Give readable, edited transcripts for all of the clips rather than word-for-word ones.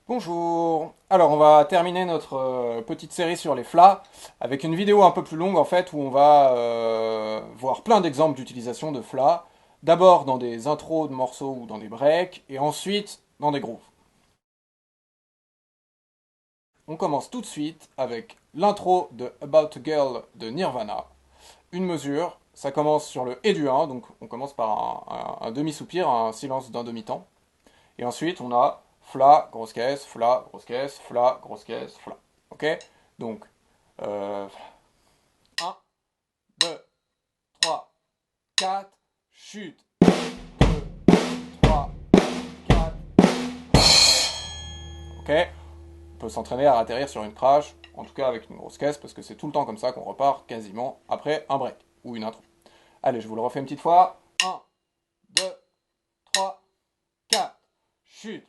Bonjour. Alors on va terminer notre petite série sur les FLA avec une vidéo un peu plus longue en fait où on va voir plein d'exemples d'utilisation de FLA. D'abord dans des intros de morceaux ou dans des breaks et ensuite dans des grooves. On commence tout de suite avec l'intro de About a Girl de Nirvana. Une mesure, ça commence sur le et du 1, donc on commence par un demi-soupir, un silence d'un demi-temps. Et ensuite, on a Fla, grosse caisse, Fla, grosse caisse, Fla, grosse caisse, Fla. Ok. Donc, 1, 2, 3, 4, chute. 2, 3, 4. Ok. On peut s'entraîner à atterrir sur une crash, en tout cas avec une grosse caisse, parce que c'est tout le temps comme ça qu'on repart quasiment après un break ou une intro. Allez, je vous le refais une petite fois. 1, 2, 3, 4, chute.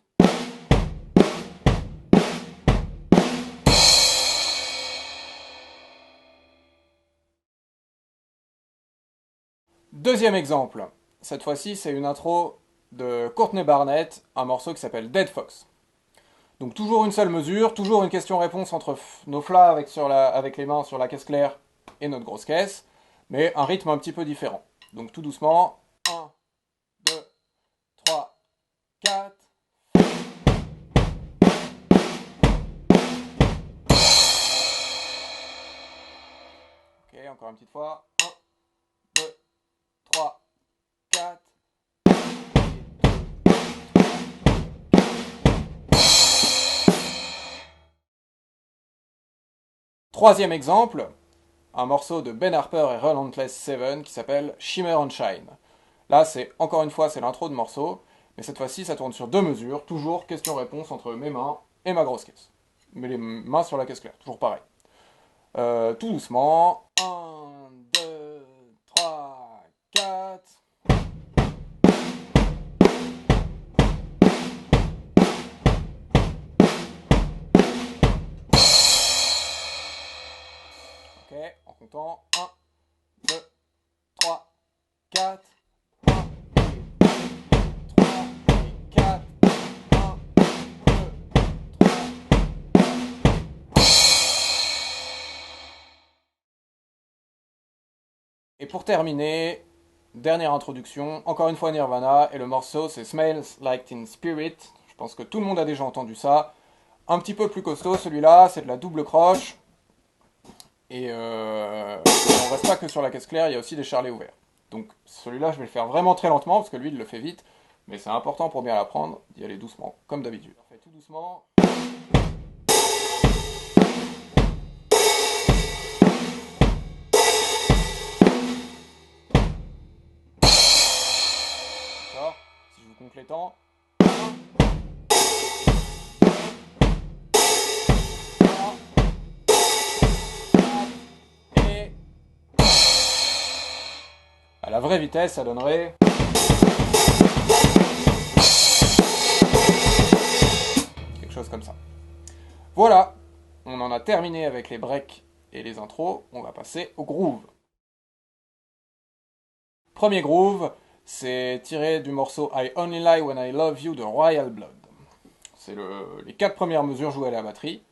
Deuxième exemple. Cette fois-ci, c'est une intro de Courtney Barnett, un morceau qui s'appelle Dead Fox. Donc toujours une seule mesure, toujours une question-réponse entre nos flas avec les mains sur la caisse claire et notre grosse caisse, mais un rythme un petit peu différent. Donc tout doucement. 1, 2, 3, 4. Ok, encore une petite fois. 1, 2, 3, 4. Troisième exemple, un morceau de Ben Harper et Relentless Seven qui s'appelle Shimmer and Shine. Là, c'est encore une fois, c'est l'intro de morceau, mais cette fois-ci, ça tourne sur deux mesures, toujours question-réponse entre mes mains et ma grosse caisse. Mais les mains sur la caisse claire, toujours pareil. Tout doucement. 1, 2, 3, 4. Ok, en comptant. 1, 2, 3, 4. 1, 3, 4. 1, 2, 3. Et pour terminer, dernière introduction, encore une fois Nirvana, et le morceau c'est Smells Like Teen Spirit. Je pense que tout le monde a déjà entendu ça. Un petit peu plus costaud celui-là, c'est de la double croche. Et on reste pas que sur la caisse claire, il y a aussi des charlets ouverts. Donc celui-là, je vais le faire vraiment très lentement, parce que lui, il le fait vite. Mais c'est important pour bien l'apprendre, d'y aller doucement, comme d'habitude. On fait tout doucement. D'accord. Si je vous compte les temps. Et à la vraie vitesse, ça donnerait quelque chose comme ça. Voilà, on en a terminé avec les breaks et les intros. On va passer au groove. Premier groove, c'est tiré du morceau I Only Lie When I Love You de Royal Blood. C'est les quatre premières mesures jouées à la batterie.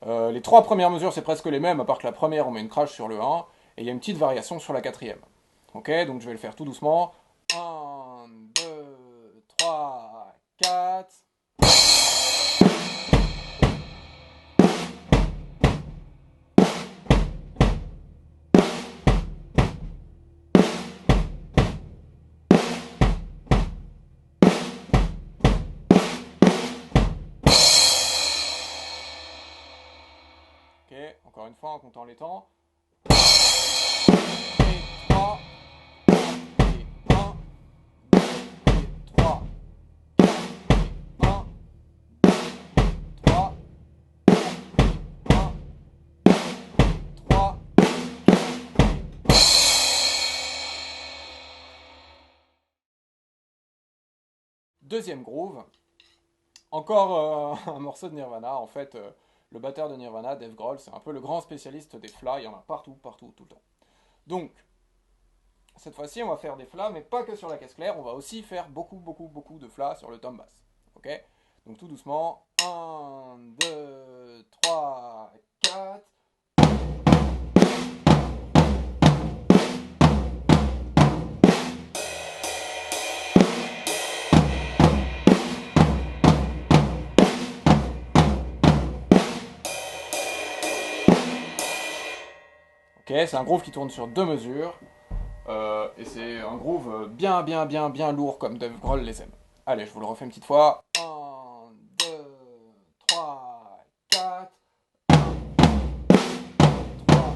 Les trois premières mesures, c'est presque les mêmes, à part que la première, on met une crash sur le 1, et il y a une petite variation sur la quatrième. Ok, donc je vais le faire tout doucement. 1, 2, 3, 4. Ok, encore une fois en comptant les temps. Et 3, et 1, 2, et 3, 1, 2, 3, 1, 3. Deuxième groove, encore un morceau de Nirvana. En fait, le batteur de Nirvana, Dave Grohl, c'est un peu le grand spécialiste des fly. Il y en a partout, partout, tout le temps. Donc, cette fois-ci, on va faire des flas, mais pas que sur la caisse claire. On va aussi faire beaucoup, beaucoup, beaucoup de flas sur le tom bass. Ok. Donc tout doucement. 1, 2, 3, 4. Ok, c'est un groove qui tourne sur 2 mesures. Et c'est un groove bien lourd comme Dave Grohl les aime. Allez, je vous le refais une petite fois. 1, 2, 3, 4. 3,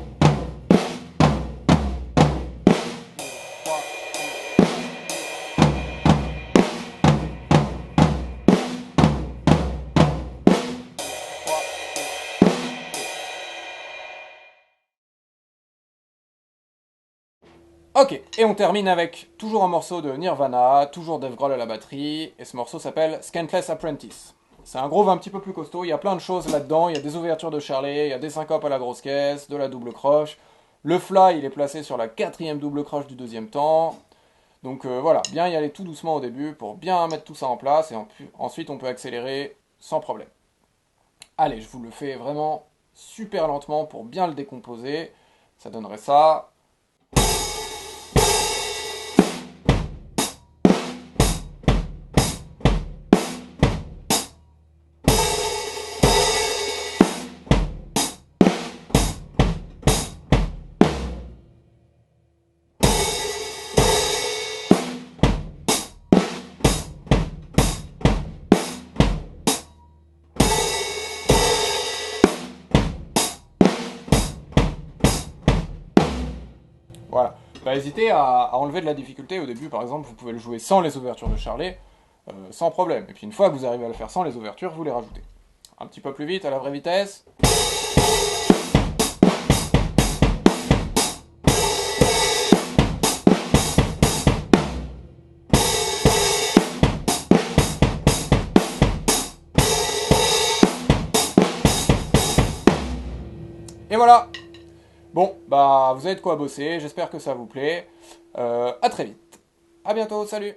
3. Ok, et on termine avec toujours un morceau de Nirvana, toujours Dave Grohl à la batterie, et ce morceau s'appelle Scantless Apprentice. C'est un groove un petit peu plus costaud, il y a plein de choses là-dedans, il y a des ouvertures de Charlet, il y a des syncopes à la grosse caisse, de la double croche. Le fly, il est placé sur la 4e double croche du 2e temps. Donc voilà, bien y aller tout doucement au début pour bien mettre tout ça en place, et ensuite on peut accélérer sans problème. Allez, je vous le fais vraiment super lentement pour bien le décomposer. Ça donnerait ça. Voilà. Pas hésiter à enlever de la difficulté au début, par exemple, vous pouvez le jouer sans les ouvertures de Charlet, sans problème. Et puis une fois que vous arrivez à le faire sans les ouvertures, vous les rajoutez. Un petit peu plus vite, à la vraie vitesse. Et voilà. Bon, bah vous avez de quoi bosser, j'espère que ça vous plaît. À très vite. À bientôt, salut.